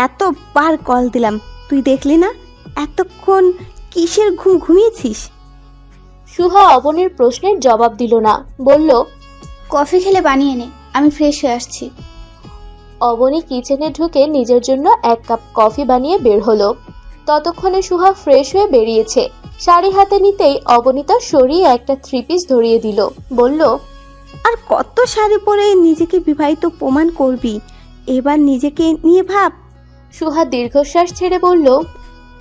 এতবার কল দিলাম, তুই দেখলি না? এতক্ষণ কিসের ঘুমিয়েছিস? সুহা অবনীর প্রশ্নের জবাব দিল না, বলল, কফি খেলে বানিয়ে নে, আমি ফ্রেশ হয়ে আসছি। অবনী কিচেনে ঢুকে নিজের জন্য 1 কাপ কফি বানিয়ে বের হলো। ততক্ষণে সুহা ফ্রেশ হয়ে বেরিয়েছে। শাড়ি হাতে নিতেই অবনী তার সরিয়ে একটা 3 পিস ধরিয়ে দিল, বলল, আর কত শাড়ি পরে নিজেকে বিবাহিত প্রমাণ করবি? এবার নিজেকে নিয়ে ভাব। সুহা দীর্ঘশ্বাস ছেড়ে বলল,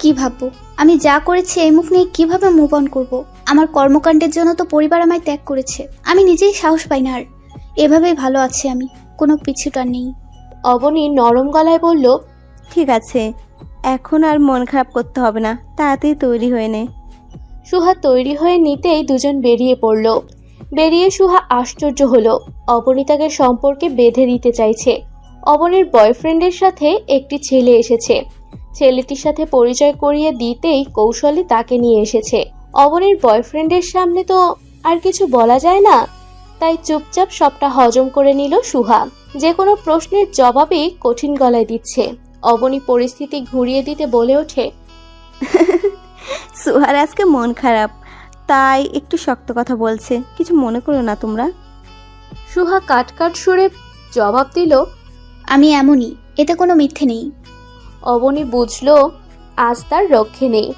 কি ভাববো? আমি যা করেছি এই মুখ নিয়ে কিভাবে মুভ অন করবো? আমার কর্মকাণ্ডের জন্য তো পরিবার আমায় ত্যাগ করেছে। আমি নিজেই সাহস পাই না আর। এভাবেই ভালো আছি আমি, কোনো পিছুটার নেই। অবনী নরম গলায় বলল, ঠিক আছে, এখন আর মন খারাপ করতে হবে না, তাড়াতাড়ি তৈরি হয়ে নে। সুহা তৈরি হয়ে নিতেই দুজন বেরিয়ে পড়ল। বেরিয়ে সুহা আশ্চর্য হলো, অবনী তাকে সম্পর্কে বেঁধে দিতে চাইছে। অবনীর বয়ফ্রেন্ডের সাথে একটি ছেলে এসেছে। ছেলেটির সাথে পরিচয় করিয়ে দিতেই কৌশলী তাকে নিয়ে এসেছে। অবনীর বয়ফ্রেন্ডের সামনে তো আর কিছু বলা যায় না, তাই চুপচাপ সবটা হজম করে নিল সুহা। যে কোনো প্রশ্নের জবাবই কঠিন গলায় দিচ্ছে। অবনী পরিস্থিতি ঘুরিয়ে দিতে বলে ওঠে, সুহার আজকে মন খারাপ, তাই একটু শক্ত কথা বলছে, কিছু মনে করো না তোমরা। সুহা কাট সুরে জবাব দিল, আমি এমনই, এতে কোনো মিথ্যে নেই। অবনী বুঝলো আজ তার রক্ষে নেই।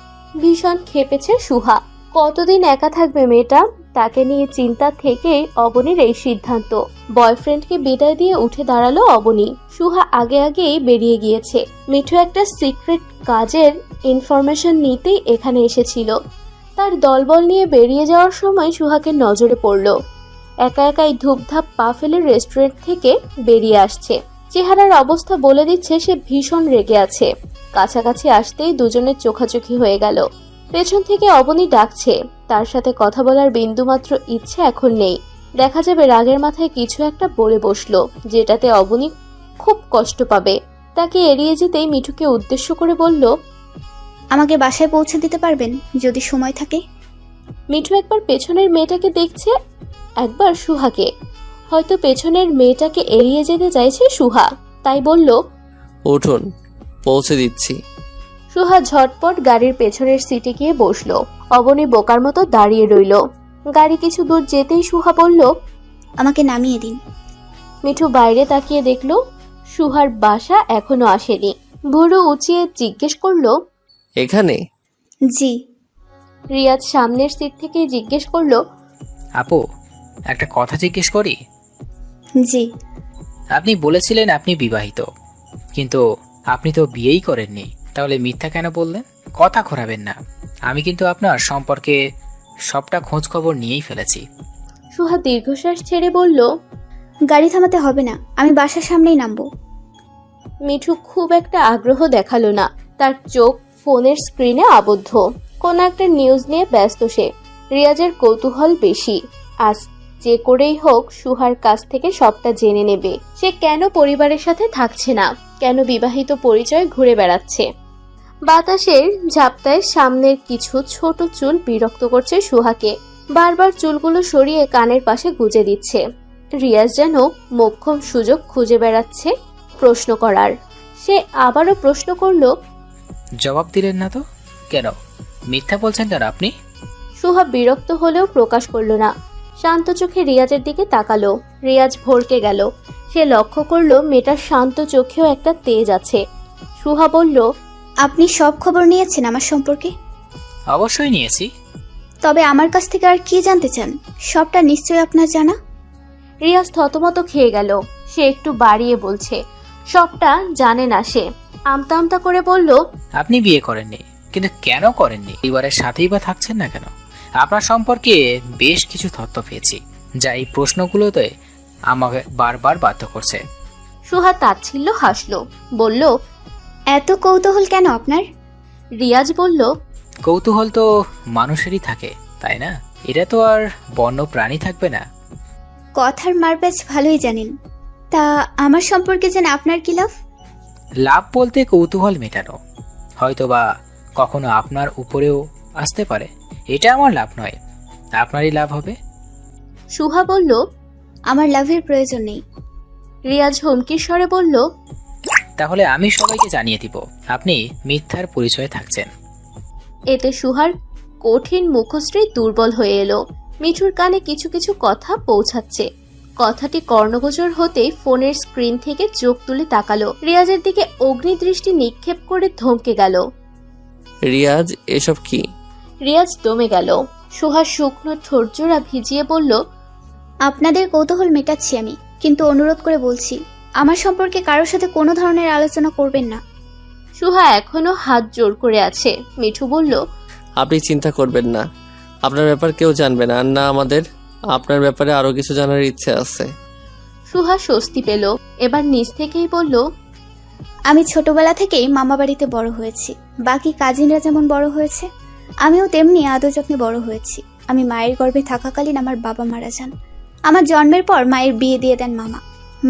ভীষণ ক্ষেপেছে সুহা। কতদিন একা থাকবে মেয়েটা? তাকে নিয়ে চিন্তা থেকেই অবনীর এই সিদ্ধান্ত। বয়ফ্রেন্ডকে বিদায় দিয়ে উঠে দাঁড়ালো অবনী। সুহা আগেই বেরিয়ে গিয়েছে। মিঠু একটা সিক্রেট কাজের ইনফরমেশন নিতেই এখানে এসেছিল। তার দলবল নিয়ে বেরিয়ে যাওয়ার সময় সুহাকে নজরে পড়ল। একাই ধূপধাপ পা ফেলে রেস্টুরেন্ট থেকে বেরিয়ে আসছে। চেহারার অবস্থা বলে দিচ্ছে সে ভীষণ রেগে আছে। কাছাকাছি আসতেই দুজনের চোখাচোখি হয়ে গেল। পেছন থেকে অবনী ডাকছে। তার সাথে কথা বলার বিন্দুমাত্র ইচ্ছে এখন নেই। দেখা যাবে রাগের মাথায় কিছু একটা বলে বসলো, যেটাতে অবনী খুব কষ্ট পাবে। তাকে এড়িয়ে যেতেই মিঠুকে উদ্দেশ্য করে বলল, আমাকে বাসায় পৌঁছে দিতে পারবেন যদি সময় থাকে? মিঠু একবার পেছনের মেয়েটাকে দেখছে, একবার সুহাকে। হয়তো পেছনের মেয়েটাকে এড়িয়ে যেতে চাইছে সুহা, তাই বলল, উঠুন, পৌঁছে দিচ্ছি। সুহা ঝটপট গাড়ির পেছনের সিটে গিয়ে বসলো। অবনী বোকার মতো দাঁড়িয়ে রইল। গাড়ি কিছু দূর যেতেই সুহা বলল, আমাকে নামিয়ে দিন। মিঠু বাইরে তাকিয়ে দেখলো সুহার বাসা এখনো আসেনি। ভুরু উঁচিয়ে জিজ্ঞেস করলো, এখানে? জি। রিয়াজ সামনের সিট থেকে জিজ্ঞেস করলো, আপু, একটা কথা জিজ্ঞেস করি? জি। আপনি বলেছিলেন আপনি বিবাহিত, কিন্তু আপনি তো বিয়েই করেননি, তাহলে মিথ্যা কেন বললেন? কথা ঘোরাবেন না, আমি কিন্তু আপনার সম্পর্কে সবটা খোঁজ খবর নিয়েই ফেলেছি। সুহা দীর্ঘশ্বাস ছেড়ে বলল, গাড়ি থামাতে হবে না, আমি বাসার সামনেই নামবো। মিঠু খুব একটা আগ্রহ দেখালো না। তার চোখ ফোনের স্ক্রিনে আবদ্ধ। কোন একটা নিউজ নিয়ে ব্যস্ত সে। রিয়াজের কৌতূহল বেশি। আজ যে করেই হোক সুহার কাছ থেকে সবটা জেনে নেবে। সে কেন পরিবারের সাথে থাকছে না, কেন বিবাহিত পরিচয় ঘুরে বেড়াচ্ছে। বাতাসের ঝাপটায় সামনের কিছু ছোট চুল বিরক্ত করছে সুহাকে। বারবার চুলগুলো সরিয়ে কানের পাশে গুজে দিচ্ছে। রিয়াজ যেন মোক্ষম সুযোগ খুঁজে বেড়াচ্ছে প্রশ্ন করার। সে আবারও প্রশ্ন করলো, জবাব দিলেন না তো কেন? মিথ্যা বলছেন কেন আপনি? সুহা বিরক্ত হলেও প্রকাশ করলো না। শান্ত চোখে রিয়াজের দিকে তাকালো। রিয়াজ ভড়কে গেল। সে লক্ষ্য করলো মেয়েটার শান্ত চোখেও একটা তেজ আছে। সুহা বলল, আপনি সব খবর নিয়েছেন আমার সম্পর্কে? অবশ্যই নিয়েছি। তবে আমার কাছ থেকে আর কি জানতে চান? সবটা নিশ্চয়ই আপনার জানা। রিয়াজ থতমত খেয়ে গেল। সে একটু বাড়িয়ে বলছে, সবটা জানে না সে। আমতা আমতা করে বলল, আপনি বিয়ে করেননি, কিন্তু কেন করেননি? পরিবারের সাথেই বা থাকছেন না কেন? আপনার সম্পর্কে বেশ কিছু তথ্য পেয়েছি, যা এই প্রশ্নগুলোতে আমাকে বারবার বাধ্য করছে। সুহা তাচ্ছিল্য হাসলো, বলল, এত কৌতূহল কেন আপনার? রিয়াজ বলল, কৌতূহল তো মানুষেরই থাকে, তাই না? এটা তো আর বন্য প্রাণী থাকবে না। কথার মারপ্যাচ ভালোই জানেন। তা আমার সম্পর্কে যেন আপনার কি লাভ? লাভ বলতে কৌতূহল মেটানো, হয়তোবা কখনো আপনার উপরেও আসতে পারে। এটা আমার লাভ নয়, আপনারই লাভ হবে। সুহা বলল, আমার লাভের প্রয়োজন নেই। রিয়াজ হুমকির স্বরে বলল, তাহলে আমি সবাইকে জানিয়ে দিব আপনি মিথ্যার পরিচয়ে থাকছেন। এতে সুহার কঠিন মুখশ্রী দুর্বল হয়ে এলো। মিঠুর কানে কিছু কিছু কথা পৌঁছাচ্ছে। কথাটি কর্ণগোচর হতেই ফোনের স্ক্রিন থেকে চোখ তুলে তাকালো। রিয়াজের দিকে অগ্নিদৃষ্টি নিক্ষেপ করে থমকে গেল। রিয়াজ, এসব কি? রিয়াজ দমে গেল। সুহার শুকনো ঠোঁটজোড়া ভিজিয়ে বলল, আপনাদের কৌতূহল মেটাচ্ছি আমি, কিন্তু অনুরোধ করে বলছি আমার সম্পর্কে কারোর সাথে কোনো ধরনের আলোচনা করবেন না। সুহা এখনো হাত জোর করে আছে। মিঠু বলল, আপনি চিন্তা করবেন না, আপনার ব্যাপার কেউ জানবে না, আর না আমাদের আপনার ব্যাপারে আরো কিছু জানার ইচ্ছে আছে। সুহা স্বস্তি পেল। এবার নিজ থেকেই বলল, আমি ছোটবেলা থেকেই মামা বাড়িতে বড় হয়েছি। বাকি কাজিনরা যেমন বড় হয়েছে, আমিও তেমনি আদর যত্নে বড় হয়েছি। আমি মায়ের গর্ভে থাকাকালীন আমার বাবা মারা যান। আমার জন্মের পর মায়ের বিয়ে দিয়ে দেন মামা।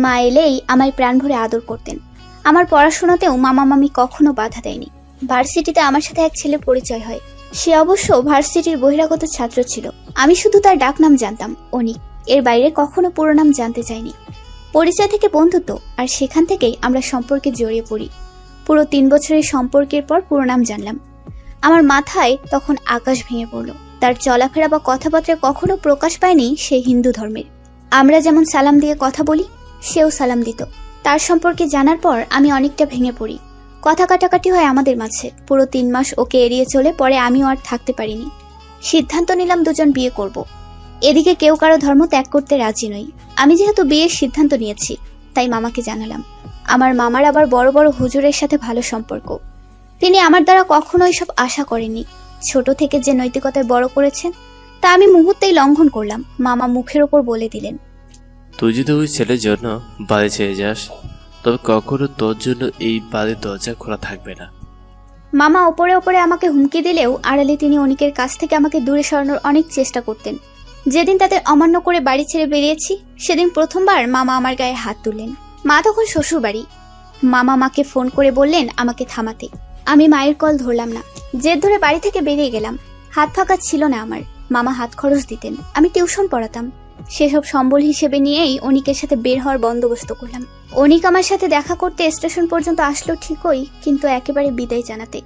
মা এলেই আমায় প্রাণ ভরে আদর করতেন। আমার পড়াশোনাতেও মামা মামি কখনো বাধা দেয়নি। ভার্সিটিতে আমার সাথে এক ছেলে পরিচয় হয়। সে অবশ্য ভার্সিটির বহিরাগত ছাত্র ছিল। আমি শুধু তার ডাকনাম জানতাম, অনিক। এর বাইরে কখনো পুরো নাম জানতে চাইনি। পরিচয় থেকে বন্ধুত্ব, আর সেখান থেকেই আমরা সম্পর্কে জড়িয়ে পড়ি। পুরো 3 বছরের সম্পর্কের পর পুরো নাম জানলাম। আমার মাথায় তখন আকাশ ভেঙে পড়ল। তার চলাফেরা বা কথাবার্তায় কখনো প্রকাশ পায়নি সে হিন্দু ধর্মের। আমরা যেমন সালাম দিয়ে কথা বলি, সেও সালাম দিত। তার সম্পর্কে জানার পর আমি অনেকটা ভেঙে পড়ি। কথা কাটাকাটি হয় আমাদের মাঝে। পুরো 3 মাস ওকে এড়িয়ে চলে পরে আমিও আর থাকতে পারিনি। সিদ্ধান্ত নিলাম দুজন বিয়ে করব। এদিকে কেউ কারো ধর্ম ত্যাগ করতে রাজি নই। আমি যেহেতু বিয়ের সিদ্ধান্ত নিয়েছি, তাই মামাকে জানালাম। আমার মামার আবার বড় বড় হুজুরের সাথে ভালো সম্পর্ক। তিনি আমার দ্বারা কখনোই সব আশা করেননি। ছোট থেকে যে নৈতিকতায় বড় করেছেন, তা আমি মুহূর্তেই লঙ্ঘন করলাম। মামা মুখের ওপর বলে দিলেন, তুই যদি ওই ছেলের জন্য বাড়ি ছেড়ে যাস, তবে কখনো তোর জন্য এই বাড়ির দরজা খোলা থাকবে না। মামা ওপরে ওপরে আমাকে হুমকি দিলেও আড়ালে তিনি অনিকের কাছ থেকে আমাকে দূরে সরানোর অনেক চেষ্টা করতেন। যেদিন তাদের অমান্য করে বাড়ি ছেড়ে বেরিয়েছি, সেদিন প্রথমবার মামা আমার গায়ে হাত তুললেন। মা তখন শ্বশুর বাড়ি। মামা মাকে ফোন করে বললেন আমাকে থামাতে। আমি মায়ের কল ধরলাম না। জেদ ধরে বাড়ি থেকে বেরিয়ে গেলাম। হাত ফাঁকা ছিল না আমার। মামা হাত খরচ দিতেন, আমি টিউশন পড়াতাম। সেসব সম্বল হিসেবে নিয়েই অনিকের সাথে বের হওয়ার বন্দোবস্ত করলাম। অনিক আমার সাথে দেখা করতে স্টেশন পর্যন্ত আসলো ঠিকই, কিন্তু একেবারে বিদায় জানাতে।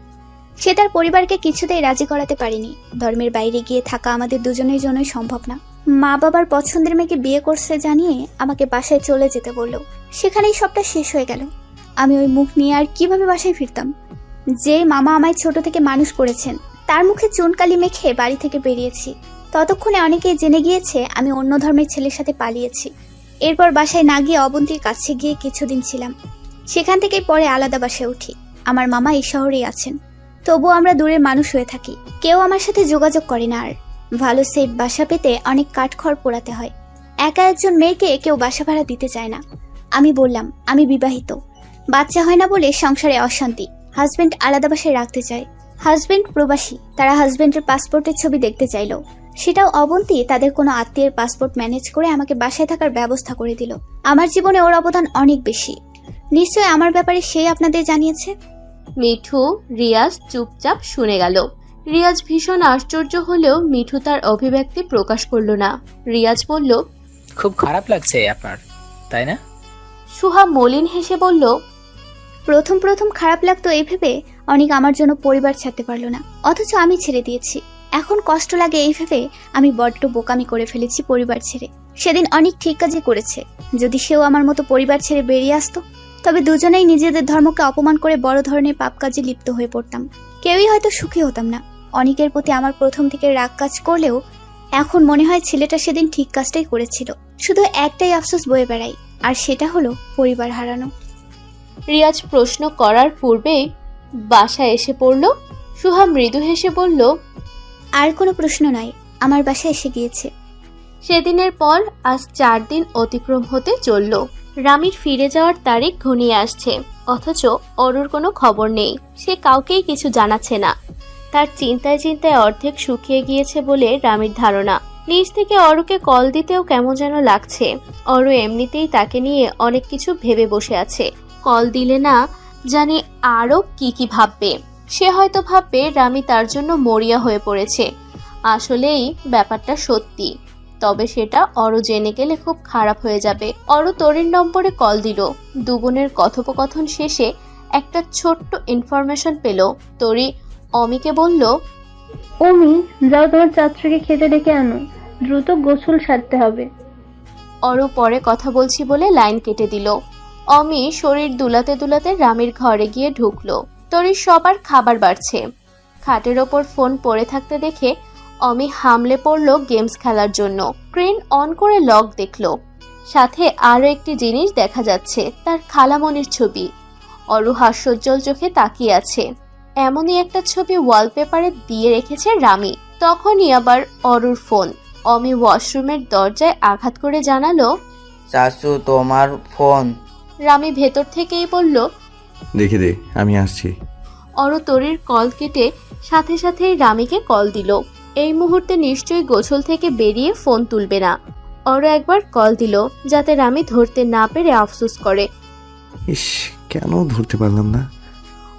সে তার পরিবারকে কিছুতেই রাজি করাতে পারেনি। ধর্মের বাইরে গিয়ে থাকা আমাদের দুজনের জন্যই সম্ভব না। মা বাবার পছন্দের মেয়েকে বিয়ে করছে জানিয়ে আমাকে বাসায় চলে যেতে বলল। সেখানেই সবটা শেষ হয়ে গেল। আমি ওই মুখ নিয়ে আর কিভাবে বাসায় ফিরতাম? যে মামা আমায় ছোট থেকে মানুষ করেছেন, তার মুখে চুনকালি মেখে বাড়ি থেকে বেরিয়েছি। ততক্ষণে অনেকেই জেনে গিয়েছে আমি অন্য ধর্মের ছেলের সাথে পালিয়েছি। এরপর বাসায় না গিয়ে অবন্তীর কাছে গিয়ে কিছুদিন ছিলাম। সেখান থেকেই পরে আলাদা বাসায় উঠি। আমার মামা এই শহরেই আছেন, তবুও আমরা দূরের মানুষ হয়ে থাকি। কেউ আমার সাথে যোগাযোগ করে না। আর ভালো সেফ বাসা পেতে অনেক কাঠখড় পোড়াতে হয়। একা একজন মেয়েকে কেউ বাসা ভাড়া দিতে চায় না। আমি বললাম আমি বিবাহিত, বাচ্চা হয় না বলে সংসারে অশান্তি। হাজবেন্ড আলাদা বাসায় রাখতে চায়। হাজবেন্ড প্রবাসী, তারা হাজবেন্ডের পাসপোর্টের ছবি দেখতে চাইল। সেটাও অবন্তী তাদের কোনো আত্মীয়ের পাসপোর্ট ম্যানেজ করে আমাকে বাসায় থাকার ব্যবস্থা করে দিল। আমার জীবনে ওর অবদান অনেক বেশি। নিশ্চয় আমার ব্যাপারে সেই আপনাদের জানিয়েছে। মিঠু, রিয়াজ চুপচাপ শুনে গেল। রিয়াজ ভীষণ আশ্চর্য হলেও মিঠু তার অভিব্যক্তি প্রকাশ করল না। রিয়াজ বলল, খুব খারাপ লাগছে আপনার, তাই না? সুহা মলিন হেসে বলল, প্রথম প্রথম খারাপ লাগতো এই ভেবে অনেক আমার জন্য পরিবার ছাড়তে পারলো না, অথচ আমি ছেড়ে দিয়েছি। এখন কষ্ট লাগে এই ভেবে আমি বড্ড বোকামি করে ফেলেছি পরিবার ছেড়ে। সেদিন অনেক ঠিক কাজই করেছে। যদি সেও আমার মতো পরিবার ছেড়ে বেরিয়ে আসতো, তবে দুজনেই নিজেদের ধর্মকে অপমান করে বড় ধরনের পাপ কাজে লিপ্ত হয়ে পড়তাম। কেউই হয়তো সুখী হতাম না। অনেকের প্রতি আমার প্রথম থেকে রাগ কাজ করলেও এখন মনে হয় ছেলেটা সেদিন ঠিক কাজটাই করেছিল। শুধু একটাই আফসোস বয়ে বেড়াই, আর সেটা হলো পরিবার হারানো। রিয়াজ প্রশ্ন করার পূর্বেই বাসায় এসে পড়ল। সুহা মৃদু হেসে বলল, আর কোনো প্রশ্ন নয়, আমার বাসায় এসে গিয়েছে। সেদিনের পর আজ 4 দিন অতিক্রম হতে চলল। রামির ফিরে যাওয়ার তারিখ ঘনিয়ে আসছে, অথচ অরুর কোনো খবর নেই। সে কাউকেই কিছু জানাচ্ছে না। তার চিন্তায় চিন্তায় অর্ধেক শুকিয়ে গিয়েছে বলে রামির ধারণা। নিজ থেকে অরুকে কল দিতেও কেমন যেন লাগছে। অরু এমনিতেই তাকে নিয়ে অনেক কিছু ভেবে বসে আছে। কল দিলে না জানি আরও কি ভাববে। সে হয়তো ভাববে রামি তার জন্য মরিয়া হয়ে পড়েছে। আসলেই ব্যাপারটা সত্যি। তবে সেটা অরু জেনে গেলে খুব খারাপ হয়ে যাবে। অরু তরির নম্বরে কল দিল। দুবোনের কথোপকথন শেষে একটা ছোট্ট ইনফরমেশন পেল। তরি অমিকে বলল, অমি, যাও তোমার চাচুকে খেতে ডেকে আনো, দ্রুত গোসল সারতে হবে। অরু পরে কথা বলছি বলে লাইন কেটে দিল। অমি শরীর দুলাতে দুলাতে রামির ঘরে গিয়ে ঢুকলো। তরির সবার খাবার বাড়ছে। খাটের ওপর ফোন পড়ে থাকতে দেখে অমি হামলে পড়ল গেমস খেলার জন্য। স্ক্রিন অন করে লক দেখলো। সাথে আরও একটি জিনিস দেখা যাচ্ছে, তার খালামণির ছবি। অরু হাস্যোজ্জ্বল চোখে তাকিয়ে আছে। এমনই একটা ছবি ওয়ালপেপারে দিয়ে রেখেছে রামি। তখনই আবার অরুর ফোন। অমি ওয়াশরুমের দরজায় আঘাত করে জানালো, চাচু তোমার ফোন। রামি ভেতর থেকেই বলল, দেখে দে, আমি আসছি। অরু তরির কল কেটে সাথে সাথেই রামিকে কল দিল। এই মুহূর্তে নিশ্চয়ই গোসল থেকে বেরিয়ে ফোন তুলবে না। অরু একবার কল দিল যাতে রামি ধরতে না পেরে আফসোস করে। ইস, কেন ধরতে পারলাম না।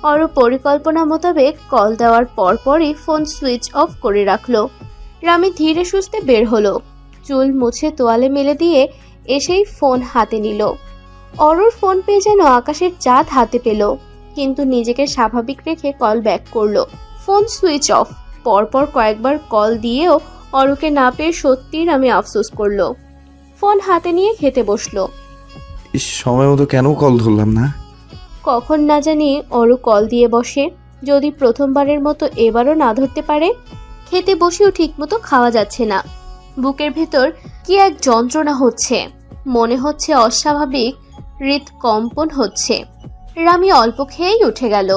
অরু পরিকল্পনা মোতাবেক কল দেওয়ার পরপরই ফোন সুইচ অফ করে রাখলো। রামি ধীরে সুস্থে বের হলো। চুল মুছে তোয়ালে মেলে দিয়ে এসেই ফোন হাতে নিল। অরুর ফোন পেয়ে যেন আকাশের চাঁদ হাতে পেল, কিন্তু নিজেকে স্বাভাবিক রেখে কল ব্যাক করলো। Phone switch off. পরপর কয়েকবার কল দিয়েও অরুকে না পেয়ে সত্যিই রামি আফসোস করলো। ফোন হাতে নিয়ে খেতে বসলো। ইস, সময় মতো কেন কল ধরলাম না। কখন না জানি অরু কল দিয়ে বসে। যদি প্রথমবারের মতো এবারও না ধরতে পারে। খেতে বসেও ঠিকমতো খাওয়া যাচ্ছে না। বুকের ভেতর কি এক যন্ত্রণা হচ্ছে। মনে হচ্ছে অস্বাভাবিক হৃদকম্পন হচ্ছে। রামি অল্প খেয়েই উঠে গেল।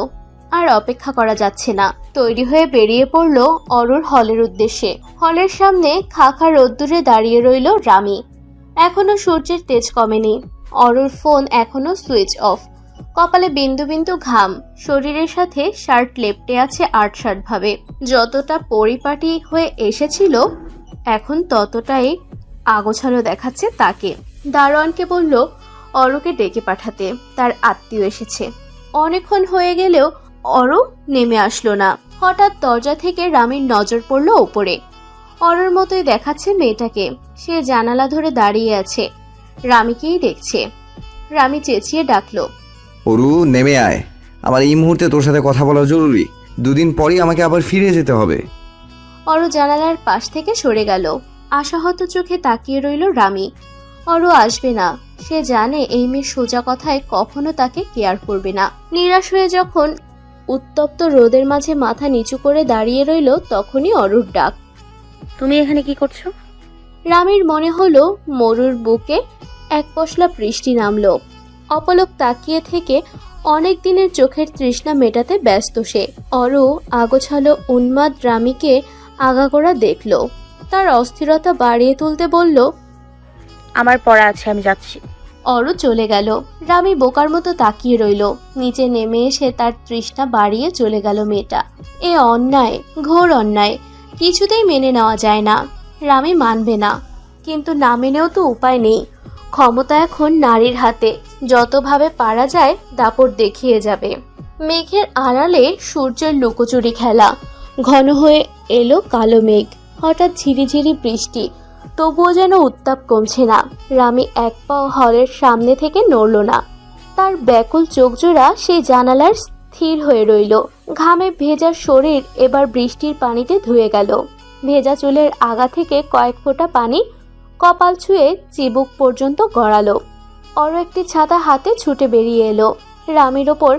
আর অপেক্ষা করা যাচ্ছে না। তৈরি হয়ে বেরিয়ে পড়ল অরুর হলের উদ্দেশ্যে। হলের সামনে খাখা রোদ্দুরে দাঁড়িয়ে রইল রামি। এখনো সূর্যের তেজ কমেনি। অরুর ফোন এখনো সুইচ অফ। কপালে বিন্দু বিন্দু ঘাম। শরীরের সাথে শার্ট লেপটে আছে আটসাট ভাবে। যতটা পরিপাটি হয়ে এসেছিল এখন ততটাই আগোছালো দেখাচ্ছে তাকে। দারোয়ানকে বলল অরুকে ডেকে পাঠাতে, তার আত্মীয় এসেছে। অনেকক্ষণ হয়ে গেলেও অরু নেমে আসলো না। হঠাৎ দরজা থেকে রামির নজর পড়ল ওপরে। অরুর মতোই দেখাচ্ছে মেয়েটাকে। সে জানালা ধরে দাঁড়িয়ে আছে, রামিকেই দেখছে। রামি চেঁচিয়ে ডাকলো, অরু, নেমে আয়, আমার এই মুহূর্তে তোর সাথে কথা বলা জরুরি। দুদিন পরই আমাকে আবার ফিরে যেতে হবে। অরু জানালার পাশ থেকে সরে গেল। আশাহত চোখে তাকিয়ে রইল রামি। অরু আসবে না। সে জানে এই মেয়ের সোজা কথায় কখনো তাকে কেয়ার করবে না। নিরাশ হয়ে যখন উত্তপ্ত রোদের মাঝে মাথা নিচু করে দাঁড়িয়ে রইল, তখনই অরুর ডাক। তুমি এখানে কি করছো? রামির মনে হলো মরুর বুকে এক পশলা বৃষ্টি নামলো। অপলক তাকিয়ে থেকে অনেক দিনের চোখের তৃষ্ণা মেটাতে ব্যস্ত সে। অরু আগোছালো উন্মাদ রামিকে আগাগোড়া দেখল। তার অস্থিরতা বাড়িয়ে তুলতে বলল, আমার পড়া আছে, আমি যাচ্ছি। অরু চলে গেল। রামি বোকার মতো তাকিয়ে রইল। নিচে নেমে এসে তার তৃষ্ণা বাড়িয়ে চলে গেল মেয়েটা। এ অন্যায়, ঘোর অন্যায়। কিছুতেই মেনে নেওয়া যায় না। রামি মানবে না, কিন্তু না মেনেও তো উপায় নেই। ক্ষমতা এখন নারীর হাতে। যতভাবে পারা যায় দাপট দেখিয়ে যাবে। মেঘের আড়ালে সূর্যের লুকোচুরি খেলা। ঘন হয়ে এলো কালো মেঘ। হঠাৎ ঝিরিঝিরি বৃষ্টি। তবুও যেন উত্তাপ কমছে না। রামি এক পাও হলের সামনে থেকে নড়ল না। তার ব্যাকুল চোখজোড়া সেই জানালার স্থির হয়ে রইল। ঘামে ভেজা শরীর এবার বৃষ্টির পানিতে ধুয়ে গেল। ভেজা চুলের আগা থেকে কয়েক ফোঁটা পানি কপাল ছুঁয়ে চিবুক পর্যন্ত গড়ালো। অরু একটি ছাতা হাতে ছুটে বেরিয়ে এলো। রামির ওপর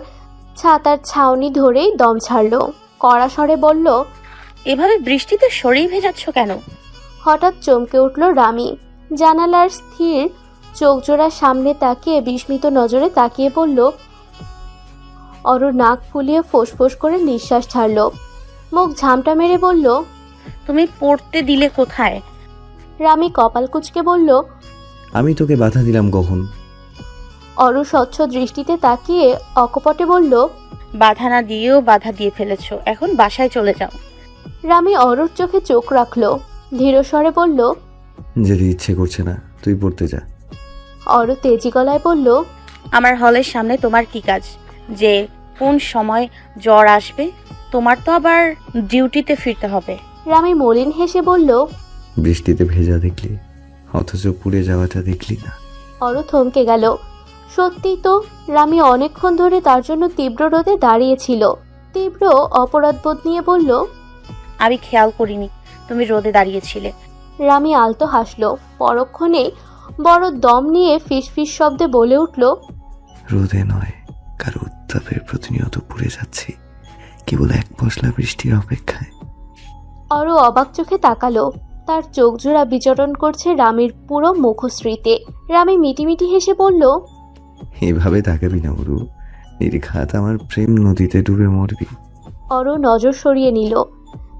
ছাতার ছাউনি ধরেই দম ছাড়লো। কড়া স্বরে বলল, এভাবে বৃষ্টিতে শরীর ভেজাচ্ছ কেন? হঠাৎ চমকে উঠল রামি। জানালার স্থির চোখজোড়ার সামনে তাকিয়ে বিস্মিত নজরে তাকিয়ে বলল। অরু নাক ফুলিয়ে ফোঁস করে নিঃশ্বাস ছাড়ল। মুখ ঝামটা মেরে বলল, তুমি পড়তে দিলে কোথায়? রামি কপাল কুঁচকে বলল, আমি তোকে বাধা দিলাম কখন? অরু স্বচ্ছ দৃষ্টিতে তাকিয়ে অকপটে বলল, বাধা না দিয়েও বাধা দিয়ে ফেলেছো, এখন বাসায় চলে যাও। রামি অরুর চোখে চোখ রাখলো। ধীর স্বরে বলল, যেতে ইচ্ছে করছে না, তুই পড়তে যা। অরু তেজি গলায় বলল, আমার হলের সামনে তোমার কি কাজ যে কোন সময় জ্বর আসবে? তোমার তো আবার ডিউটিতে ফিরতে হবে। রামি মলিন হেসে বলল, বৃষ্টিতে ভেজা দেখলি, অথচ পুড়ে যাওয়াটা দেখলি না। অরু থমকে গেল। সত্যিই তো, রামি অনেকক্ষণ ধরে তার জন্য তীব্র রোদে দাঁড়িয়েছিল। তীব্র অপরাধবোধ নিয়ে বলল, আমি খেয়াল করিনি তুমি রোদে দাঁড়িয়েছিলে। রামি আলতো হাসল। পরক্ষণে বড় দম নিয়ে ফিসফিস শব্দে বলে উঠল, রোদে নয়, কারো উত্তাপের প্রতিনিয়ত পুড়ে যাচ্ছি, কেবল এক পশলা বৃষ্টির অপেক্ষায়। অরু অবাক চোখে তাকালো। তার চোখ জোড়া বিচরণ করছে রামির পুরো মুখশ্রীতে। রামি মিটিমিটি হেসে বলল, এভাবে তাকাবি না অরু, নির্ঘাত আমার প্রেম নদীতে ডুবে মরবি। অরু নজর সরিয়ে নিল।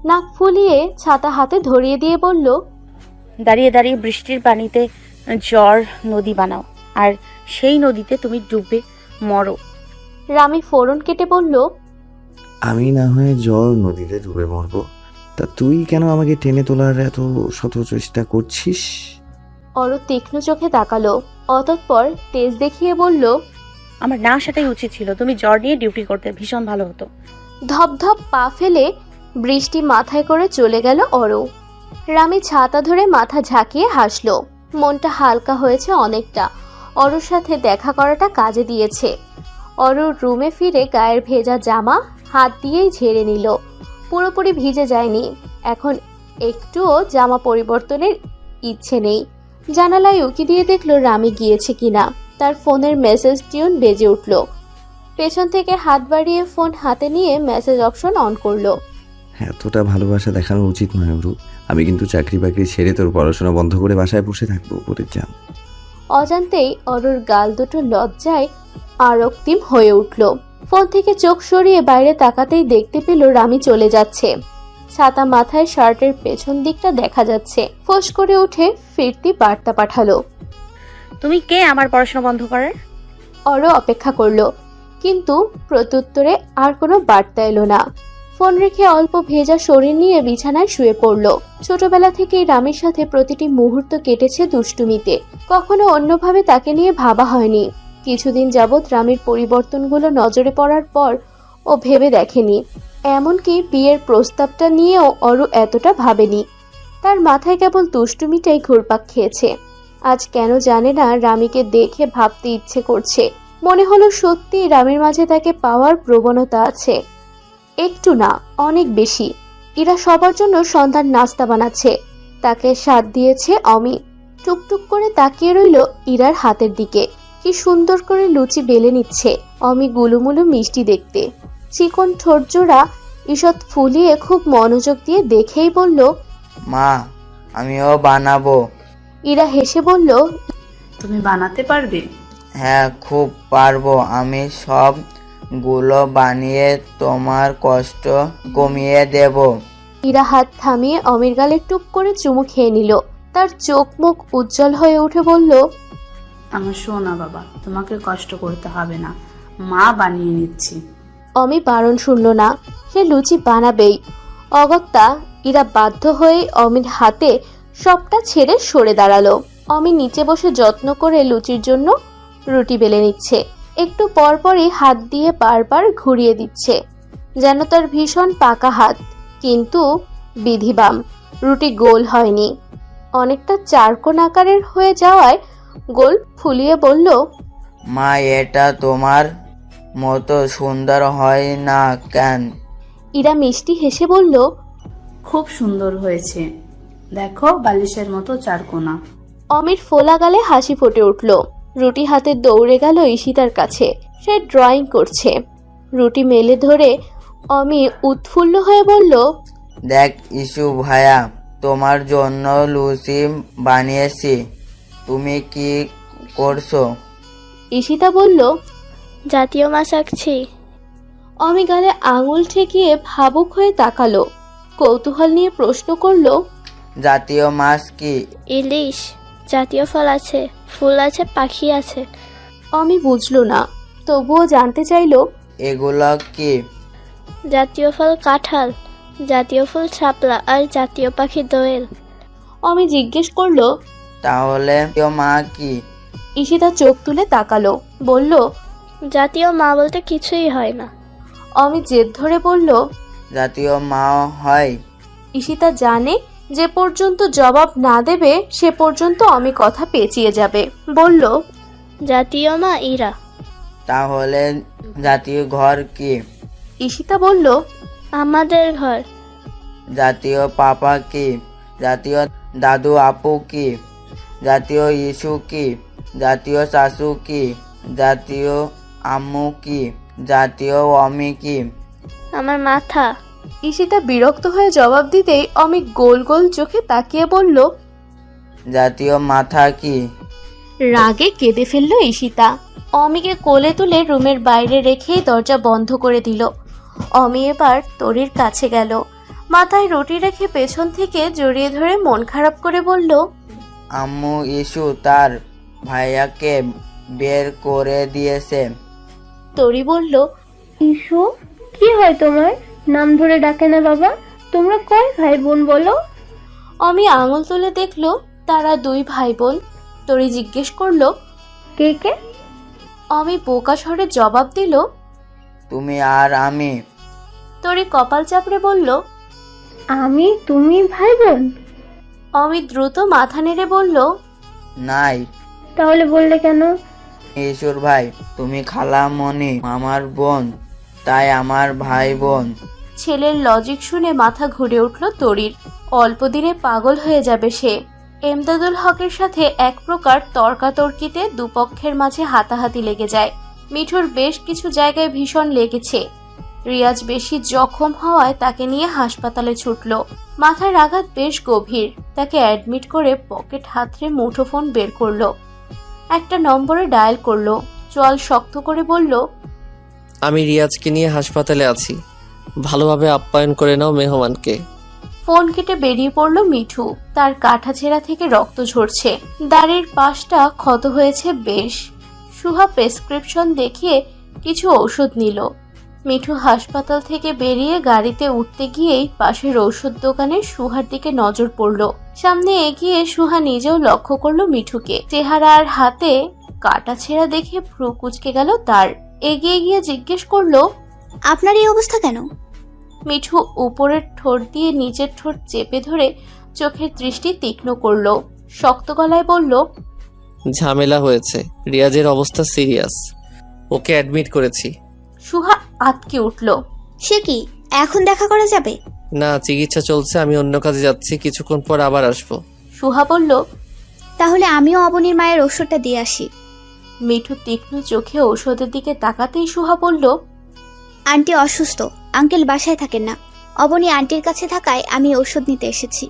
নাক ফুলিয়ে ছাতা হাতে ধরিয়ে দিয়ে বলল, দাঁড়িয়ে দাঁড়িয়ে বৃষ্টির পানিতে জ্বর নদী বানাও, আর সেই নদীতে তুমি ডুবে মরো। রামি ফোড়ন কেটে বলল, আমি না হয় জল নদীতে ডুবে মরবো, তা তুই কেন আমাকে টেনে তোলার এত শত চেষ্টা করছিস? অরু তীক্ষ্ণ চোখে তাকালো। অতঃপর তেজ দেখিয়ে বলল, আমার না আসাটাই উচিত ছিল, তুমি জ্বর নিয়ে ডিউটি করতে, ভীষণ ভালো হতো। ধপধপ পা ফেলে বৃষ্টি মাথায় করে চলে গেল অরু। রামি ছাতা ধরে মাথা ঝাঁকিয়ে হাসল। মনটা হালকা হয়েছে অনেকটা। অরুর সাথে দেখা করাটা কাজে দিয়েছে। অরুর রুমে ফিরে গায়ের ভেজা জামা হাত দিয়েই ঝেড়ে নিল। পুরোপুরি ভিজে যায়নি। এখন একটুও জামা পরিবর্তনের ইচ্ছে নেই। জানালায় উকি দিয়ে দেখলো রামি গিয়েছে কিনা। তার ফোনের মেসেজ টিউন বেজে উঠল। পেছন থেকে হাত বাড়িয়ে ফোন হাতে নিয়ে মেসেজ অপশন অন করলো। এতটা ভালোবাসা দেখানো উচিত নয় অরু, আমি কিন্তু চাকরি বাকরি ছেড়ে তোর পড়াশোনা বন্ধ করে বাসায় বসে থাকবো উপরের যান। অজান্তেই অরুর গাল দুটো লজ্জায় আরক্তিম হয়ে উঠল। ফোন থেকে চোখ সরিয়ে বাইরে তাকাতেই দেখতে পেল রামি চলে যাচ্ছে। ছাতা মাথায়, শার্টের পেছন দিকটা দেখা যাচ্ছে। ফোঁস করে উঠে ফিরতি বার্তা পাঠালো, তুমি কে আমার পড়াশোনা বন্ধ করার? অরু অপেক্ষা করলো, কিন্তু প্রত্যুত্তরে আর কোনো বার্তা এলো না। ফোন রেখে অল্প ভেজা শরীর নিয়ে বিছানায় শুয়ে পড়ল। ছোটবেলা থেকেই রামির সাথে প্রতিটি মুহূর্ত কেটেছে দুষ্টুমিতে। কখনো অন্যভাবে তাকে নিয়ে ভাবা হয়নি। কিছুদিন যাবৎ রামির পরিবর্তনগুলো নজরে পড়ার পর ও ভেবে দেখেনি। এমনকি বিয়ের প্রস্তাবটা নিয়েও অরু এতটা ভাবেনি। তার মাথায় কেবল দুষ্টুমিটাই ঘুরপাক খেয়েছে। আজ কেন জানে না রামিকে দেখে ভাবতে ইচ্ছে করছে। মনে হলো সত্যি রামির মাঝে তাকে পাওয়ার প্রবণতা আছে। একটু না, অনেক বেশি। ইরা সবার জন্য সন্ধ্যার নাস্তা বানাচ্ছে। তাকে স্বাদ দিয়েছে অমি। টুকটুক করে তাকিয়ে রইল ইরার হাতের দিকে। কি সুন্দর করে লুচি বেলে নিচ্ছে। অমি গুলুমুলু মিষ্টি দেখতে। চিকন ঠোঁটজোড়া ঈষৎ ফুলিয়ে খুব মনোযোগ দিয়ে দেখেই বলল, মা, আমিও বানাবো। ইরা হেসে বলল, তুমি বানাতে পারবে? হ্যাঁ, খুব পারবো। আমি সবগুলো বানিয়ে তোমার কষ্ট কমিয়ে দেব। ইরা হাত থামিয়ে অমির গালে টুক করে চুমু খেয়ে নিল। তার চোখ মুখ উজ্জ্বল হয়ে উঠে বলল, আমার সোনা বাবা, তোমাকে কষ্ট করতে হবে না, মা বানিয়ে নিচ্ছি। অমি বারণ শুনল না। সে লুচি বানাবেই। অগত্যা ইরা বাধ্য হয়ে অমির হাতে সবটা ছেড়ে সরে দাঁড়ালো। অমি নিচে বসে যত্ন করে লুচির জন্য রুটি বেলে নিচ্ছে। একটু পরপরই হাত দিয়ে বারবার ঘুরিয়ে দিচ্ছে, যেন তার ভীষণ পাকা হাত। কিন্তু বিধিবাম, রুটি গোল হয়নি। অনেকটা চারকোণ আকারের হয়ে যাওয়ায় গোল ফুলিয়ে বলল, মা, এটা তোমার মতো সুন্দর হয় না কেন? ইরা মিষ্টি হেসে বলল, খুব সুন্দর হয়েছে, দেখো বালিশের মতো চারকোনা। অমির ফোলা গালে হাসি ফুটে উঠল। রুটি হাতে দৌড়ে গেল ঈশিতার কাছে। সে ড্রয়িং করছে। রুটি মেলে ধরে অমি উৎফুল্ল হয়ে বলল, দেখ ইসু ভাইয়া, তোমার জন্য লুচি বানিয়েছি। তুমি কি করছো? ঈশিতা বলল, জাতীয় মাছ আঁকছি। অমি গালে আঙুল ঠেকিয়ে ভাবুক হয়ে তাকালো। কৌতূহল নিয়ে প্রশ্ন করল, জাতীয় মাছ কি? ইলিশ। জাতীয় ফল আছে, ফুল আছে, পাখি আছে। অমি বুঝলো না, তবুও জানতে চাইল, এগুলো কি? জাতীয় ফল কাঁঠাল, জাতীয় ফুল শাপলা, আর জাতীয় পাখি দোয়েল। অমি জিজ্ঞেস করলো, তাহলে মা কি? ঈশিতা চোখ তুলে তাকালো, বলল, জাতীয় মা বলতে কিছুই হয় না। অমি জেদ ধরে বলল, জাতীয় মা হয়? ঈশিতা জানে যে পর্যন্ত জবাব না দেবে সে পর্যন্ত অমি কথা পেঁচিয়ে যাবে। বলল, জাতীয় মা ইরা। তাহলে জাতীয় ঘর কি? ঈশিতা বলল, আমাদের ঘর। জাতীয় পাপা কি? জাতীয় দাদু আপু কি? জাতীয় ইস্যু কি? জাতীয় শাশু কি? জাতীয় আম্মু কি? জাতীয় অমি কি? আমার মাথা। ঈশিতা বিরক্ত হয়ে জবাব দিতেই অমি গোল গোল চোখে তাকিয়ে বলল, জাতীয় মাথা কি? রাগে কেঁদে ফেলল ঈশিতা। অমিকে কোলে তুলে রুমের বাইরে রেখেই দরজা বন্ধ করে দিল। অমি এবার তরির কাছে গেল, মাথায় রুটি রেখে পেছন থেকে জড়িয়ে ধরে মন খারাপ করে বলল, আম্মু ইস্যু তার ভাইয়াকে বের করে দিয়েছে। তরি বলল, ইসু, কি হয় তোমার? নাম ধরে ডাকে না বাবা। তোমরা কয় ভাই বোন বলো? অমি আঙুল তুলে দেখলো তারা 2 ভাই বোন। তরি জিজ্ঞেস করলো, কে কে? অমি বোকা স্বরে জবাব দিল, তুমি আর আমি। তরি কপাল চাপড়ে বলল, আমি তুমি ভাই বোন? অমি দ্রুত মাথা নেড়ে বলল, নাই। তাহলে বললে কেন? ঈশ্বর ভাই, তুমি খালামণি আমার বোন, তাই আমার ভাই বোন। ছেলের লজিক শুনে মাথা ঘুরে উঠল তরির। অল্প দিনে পাগল হয়ে যাবে সে। এমদাদুল হকের সাথে এক প্রকার তর্কাতর্কিতে দুপক্ষের মাঝে হাতাহাতি লেগে যায়। মিঠুর বেশ কিছু জায়গায় ভীষণ লেগেছে। রিয়াজ বেশি জখম হওয়ায় তাকে নিয়ে হাসপাতালে ছুটল। মাথার আঘাত বেশ গভীর। তাকে অ্যাডমিট করে পকেট হাতড়ে মুঠোফোন বের করলো। একটা নম্বরে ডায়াল করলো। চোয়াল শক্ত করে বলল, আমি রিয়াজকে নিয়ে হাসপাতালে আছি, ভালোভাবে আপ্যায়ন করে নাও মেহমানকে। ফোন কেটে বেরিয়ে পড়ল মিঠু। তার কাঁটাছেঁড়া থেকে রক্ত ঝরছে, দাড়ির পাশটা ক্ষত হয়েছে বেশ। সুহা প্রেসক্রিপশন দেখিয়ে কিছু ঔষধ নিল। মিঠু হাসপাতাল থেকে বেরিয়ে গাড়িতে উঠতে গিয়েই পাশের ঔষধ দোকানে সুহার দিকে নজর পড়ল। সামনে এগিয়ে সুহা নিজেও লক্ষ্য করলো মিঠুকে। চেহারা আর হাতে কাটাছেঁড়া দেখে ভ্রু কুঁচকে গেল তার। এগিয়ে গিয়ে জিজ্ঞেস করলো, আপনার এই অবস্থা কেন? মিঠু উপরের ঠোঁট দিয়ে নিচের ঠোঁট চেপে ধরে চোখের দৃষ্টি তীক্ষ্ণ করলো। শক্ত গলায় বলল, ঝামেলা হয়েছে, রিয়াজের অবস্থা সিরিয়াস, ওকে অ্যাডমিট করেছি। সুহা আতকে উঠল। সে কি, এখন দেখা করা যাবে? না, চিকিৎসা চলছে, আমি অন্য কাজে যাচ্ছি, কিছুক্ষণ পর আবার আসবো। সুহা বলল, তাহলে আমিও অবনীর মায়ের ওষুধটা দিয়ে আসি। মিঠু তীক্ষ্ণ চোখে ঔষধের দিকে তাকাতেই সুহা বলল, আন্টি অসুস্থ, আঙ্কেল বাসায় থাকেন না। অবনী আন্টির কাছে থাকায় আমি ওষুধ নিতে এসেছি।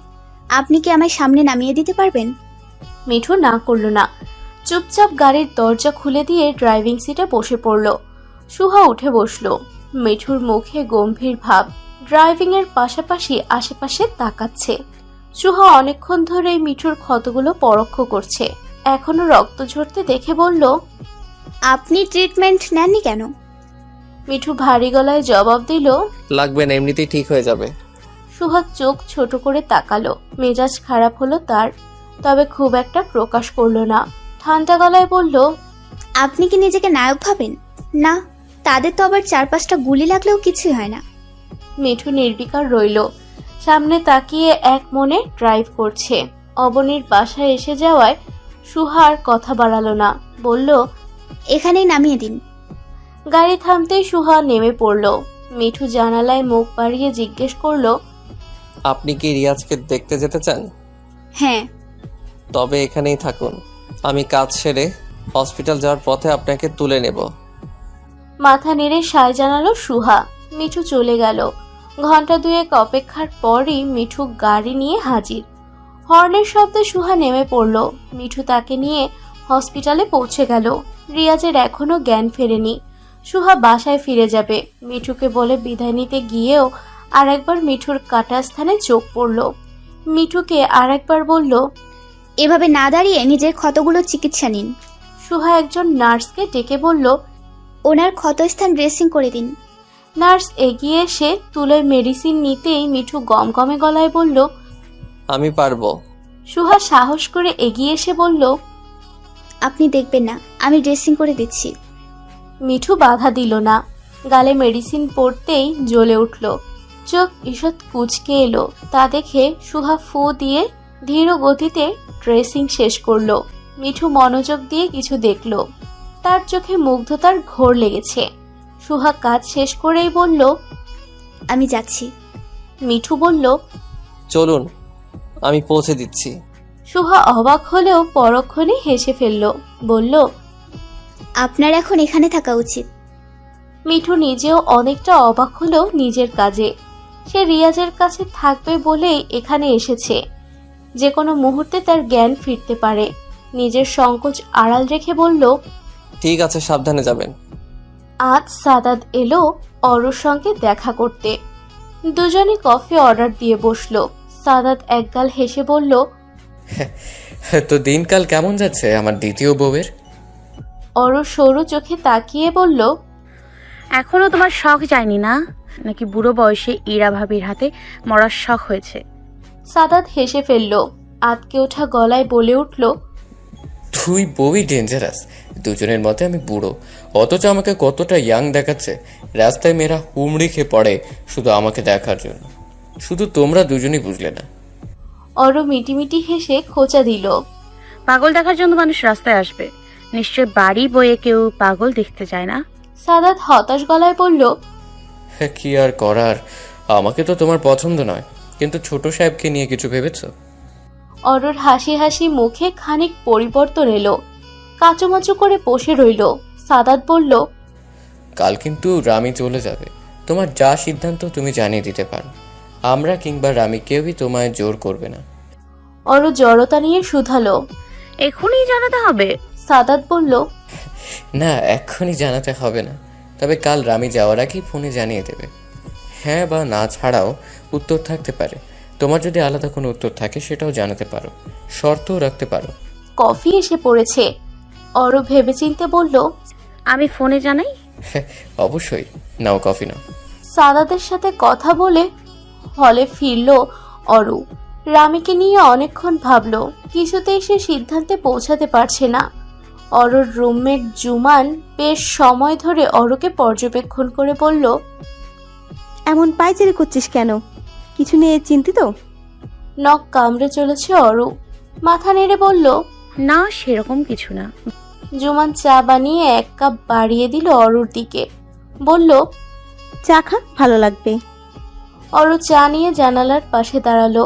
আপনি কি আমায় সামনে নামিয়ে দিতে পারবেন? মিঠু না করল না, চুপচাপ গাড়ির দরজা খুলে দিয়ে ড্রাইভিং সিটে বসে পড়ল। সুহা উঠে বসল। মিঠুর মুখে গম্ভীর ভাব, ড্রাইভিং এর পাশাপাশি আশেপাশে তাকাচ্ছে। সুহা অনেকক্ষণ ধরে মিঠুর ক্ষতগুলো পরোক্ষ করছে। এখনো রক্ত ঝরতে দেখে বলল, আপনি ট্রিটমেন্ট নেননি কেন? মিঠু ভারী গলায় জবাব দিল, লাগবে না, এমনিতেই ঠিক হয়ে যাবে। সুহা চোখ ছোট করে তাকালো। মেজাজ খারাপ হলো তার, তবে খুব একটা প্রকাশ করলো না। ঠান্ডা গলায় বলল, আপনি কি নিজেকে নায়ক ভাবেন? না, তাদের তো আবার 4-5টা গুলি লাগলেও কিছুই হয় না। মিঠু নির্বিকার রইল, সামনে তাকিয়ে এক মনে ড্রাইভ করছে। অবনীর বাসায় এসে যাওয়ায় সুহা আর কথা বাড়ালো না, বলল, এখানেই নামিয়ে দিন। গাড়ি থামতেই সুহা নেমে পড়ল। মিঠু জানালায় মুখ বাড়িয়ে জিজ্ঞেস করলো, আপনি কি রিয়াজকে দেখতে যেতে চান? হ্যাঁ। তবে এখানেই থাকুন, আমি কাজ সেরে হসপিটাল যাওয়ার পথে আপনাকে তুলে নেব। মাথা নেড়ে সায় জানালো সুহা। মিঠু চলে গেল। ঘন্টা 2 অপেক্ষার পরই মিঠু গাড়ি নিয়ে হাজির। হর্নের শব্দে সুহা নেমে পড়ল। মিঠু তাকে নিয়ে হসপিটালে পৌঁছে গেল। রিয়াজের এখনো জ্ঞান ফেরেনি। সুহা বাসায় ফিরে যাবে। মিঠুকে বলে বিদায় নিতে গিয়েও আরেকবার মিঠুর কাটা স্থানে চোখ পড়ল। মিঠুকে আরেকবার বলল, এভাবে না দাঁড়িয়ে নিজের ক্ষতগুলো চিকিৎসা নিন। সুহা একজন নার্সকে ডেকে বলল, ওনার ক্ষতস্থান ড্রেসিং করে দিন। নার্স এগিয়ে এসে তুলে মেডিসিন নিতেই মিঠু গমগমে গলায় বলল, আমি পারবো। সুহা সাহস করে এগিয়ে এসে বলল, আপনি দেখবেন না, আমি ড্রেসিং করে দিচ্ছি। মিঠু বাধা দিল না। গালে মেডিসিন পড়তেই জ্বলে উঠল। চোখ ঈষৎ কুঁচকে এলো। তা দেখে সুহা ফু দিয়ে ধীর গতিতে ড্রেসিং শেষ করলো। মিঠু মনোযোগ দিয়ে কিছু দেখলো। তার চোখে মুগ্ধতার ঘোর লেগেছে। সুহা কাজ শেষ করেই বলল, আমি যাচ্ছি। মিঠু বলল, চলুন, আমি পৌঁছে দিচ্ছি। সুহা অবাক হলেও পরক্ষণে হেসে ফেলল। বলল, আপনার এখন এখানে থাকা উচিত। মিঠু নিজেও অনেকটা অবাক হলো নিজের কাজে। সে রিয়াজের কাছে থাকবে বলেই এখানে এসেছে। যে কোনো মুহূর্তে তার জ্ঞান ফিরতে পারে। নিজের সংকোচ আড়াল রেখে বলল, ঠিক আছে, সাবধানে যাবেন। আজ সাদাত এলো অরুর সঙ্গে দেখা করতে। দুজনে কফি অর্ডার দিয়ে বসলো। সাদাত একগাল হেসে বলল, তো দিনকাল কেমন যাচ্ছে আমার দ্বিতীয় বউয়ের? অরু সরু চোখে তাকিয়ে বলল, এখনো তোমার শখ যায়নি না? নাকি বুড়ো বয়সে ইরা ভাবির হাতে মরার শখ হয়েছে? সাদাত হেসে ফেলল। আতকে ওঠা গলায় বলে উঠল, তুই বউই ডেঞ্জারাস। দুজনের মতে আমি বুড়ো, অথচ আমাকে কতটা ইয়াং দেখাচ্ছে। রাস্তায় মেয়েরা হুমড়ি খেয়ে পড়ে শুধু আমাকে দেখার জন্য। শুধু তোমরা দুজনই বুঝলে না। অরু মিটিমিটি হেসে খোঁচা দিল। পাগল দেখার জন্য মানুষ রাস্তায় আসবে, নিশ্চয় বাড়ি বয়ে কেউ পাগল দেখতে চায় না। সাদাত হতাশ গলায় বলল, কি আর করার, আমাকে তো তোমার পছন্দ নয়, কিন্তু ছোট সাহেবকে নিয়ে কিছু ভেবেছো? অরুর হাসি হাসি মুখে খানিক পরিবর্তন এলো। কাচুমাচু করে বসে রইল। সাদাত বলল, কাল কিন্তু রামি চলে যাবে। তোমার যা সিদ্ধান্ত তুমি জানিয়ে দিতে পারো। আমরা কিংবা রামি কেউই তোমায় জোর করবে না। অরু জড়তা নিয়ে শুধালো, এখনই জানাতে হবে? সাদাত বলল, না, এক্ষুনি জানাতে হবে না, তবে কাল রামি যাওয়ার আগেই ফোনে জানিয়ে দেবে। হ্যাঁ বা না ছাড়াও উত্তর থাকতে পারে। তোমার যদি আলাদা কোনো উত্তর থাকে সেটাও জানাতে পারো, শর্তও রাখতে পারো। কফি এসে পড়েছে। অরু ভেবেচিন্তে বলল, আমি ফোনে জানাই? অবশ্যই, নাও কফি নাও। সাদাতের সাথে কথা বলে হলে ফিরল অরু। রামিকে নিয়ে অনেকক্ষণ ভাবল, কিছুতেই সে সিদ্ধান্তে পৌঁছাতে পারছে না। অরুর রুমমেট জুমান বেশ সময় ধরে অরুকে পর্যবেক্ষণ করে বলল, এমন পায়চারি করছিস কেন? কিছু নিয়ে চিন্তিত? নখ কামড়ে চলেছে অরু। মাথা নেড়ে বলল, না, সেরকম কিছু না। জুমান চা বানিয়ে 1 কাপ বাড়িয়ে দিল অরুর দিকে। বলল, চা খা, ভালো লাগবে। অরু চা নিয়ে জানালার পাশে দাঁড়ালো।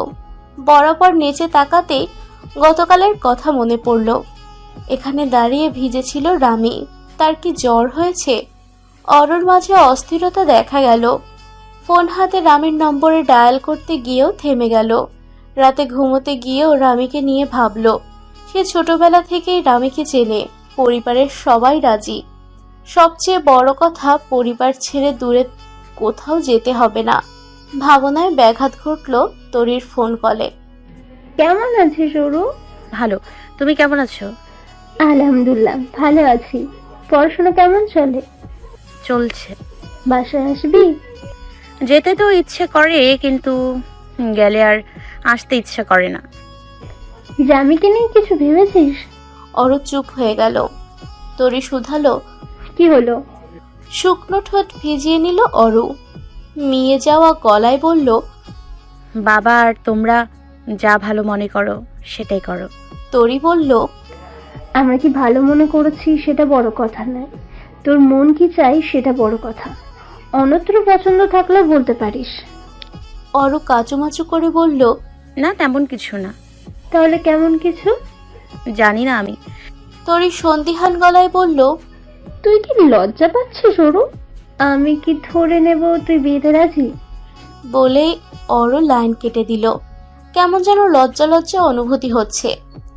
বরাবর নিচে তাকাতেই গতকালের কথা মনে পড়ল। এখানে দাঁড়িয়ে ভিজেছিল রামি। তার কি জ্বর হয়েছে? অরুর মাঝে অস্থিরতা দেখা গেল। ফোন হাতে রামির নম্বরে ডায়াল করতে গিয়েও থেমে গেল। রাতে ঘুমোতে গিয়েও রামিকে নিয়ে ভাবল। সে ছোটবেলা থেকেই রামিকে চেনে। পরিবারের সবাই রাজি। সবচেয়ে বড় কথা, পরিবার ছেড়ে দূরে কোথাও যেতে হবে না। ভাবনায় ব্যাঘাত ঘটল তরির ফোন কলে। কেমন আছিস অরু? ভালো, তুমি কেমন আছো? আলহামদুলিল্লাহ ভালো আছি। পড়াশোনা কেমন চলে? চলছে। বাসায় আসবি? যেতে তো ইচ্ছে করে, কিন্তু গেলে আর আসতে ইচ্ছা করে না। জামিকে নিয়ে কিছু ভেবেছিস? অরু চুপ হয়ে গেল। তরি শুধালো, কি হলো? শুকনো ঠোঁট ভিজিয়ে নিল অরু। মিয়ে যাওয়া গলায় বলল, বাবা আর তোমরা যা ভালো মনে করো সেটাই করো। তরি বলল, আমরা কি ভালো মনে করেছি সেটা বড় কথা নয়, তোর মন কি চাই সেটা বড় কথা। অন্যত্র পছন্দ থাকলে বলতে পারিস। অরু কাচুমাচু করে বলল, না, তেমন কিছু না। তাহলে কেমন কিছু? জানি না আমি। তরি সন্দিহান গলায় বলল, তুই কি লজ্জা পাচ্ছিস অরু? আমি কি ধরে নেব তুই বিয়েতে রাজি? বলেই অরু লাইন কেটে দিল। কেমন যেন লজ্জা লজ্জা অনুভূতি হচ্ছে।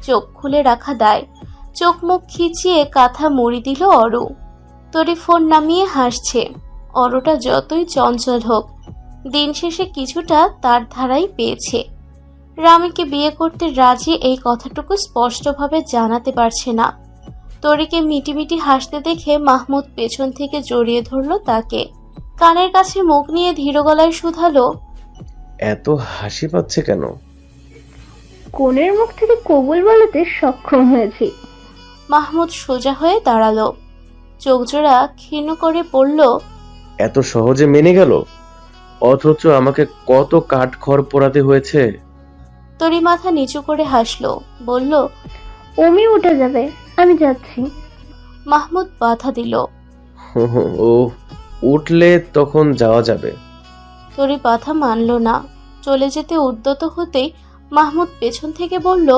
চোখ খুলে রাখা দায়। চোখ মুখ খিচিয়ে কাঁথা মুড়ি দিল অরু। তরি ফোন নামিয়ে হাসছে। অরুটা যতই চঞ্চল হোক, দিন শেষে কিছুটা তার ধারাই পেয়েছে। রামিকে বিয়ে করতে রাজি এই কথাটুকু স্পষ্টভাবে জানাতে পারছে না। তরিকে মিটিমিটি হাসতে দেখে মাহমুদ পেছন থেকে জড়িয়ে ধরল তাকে। কানের কাছে মুখ নিয়ে ধীর গলায় শুধালো, এত হাসি পাচ্ছে কেন? কোনের মুখ থেকে কবুল বলতে সক্ষম হয়েছি। মাহমুদ সোজা হয়ে দাঁড়ালো। চোখ জোড়া ক্ষীণ করে পড়ল, এত সহজে মেনে গেল? অথচ আমাকে কত কাঠখড় পোড়াতে হয়েছে। তরি মাথা নিচু করে হাসলো, বলল, ওমি উঠে যাবে, আমি যাচ্ছি। মাহমুদ বাধা দিল। ও উঠলে তখন যাওয়া যাবে। তরি বাধা মানল না। চলে যেতে উদ্যত হতেই মাহমুদ পেছন থেকে বলল,